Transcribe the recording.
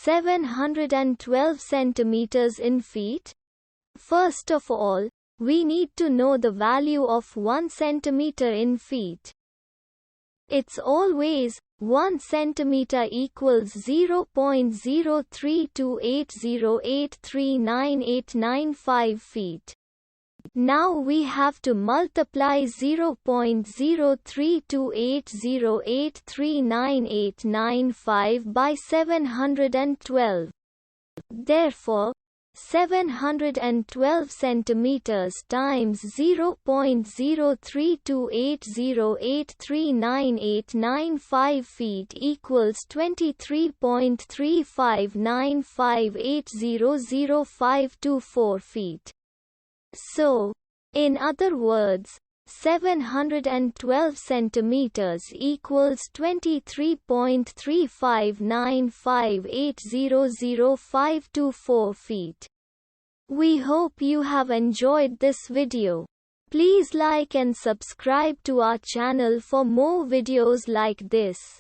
712 centimeters in feet? First of all, we need to know the value of 1 centimeter in feet. It's always 1 centimeter equals 0.03280839895 feet. Now we have to multiply 0.03280839895 by 712. Therefore, 712 centimeters times 0.03280839895 feet equals 23.35958000524 feet. So, in other words, 712 centimeters equals 23.35958000524 feet. We hope you have enjoyed this video. Please like and subscribe to our channel for more videos like this.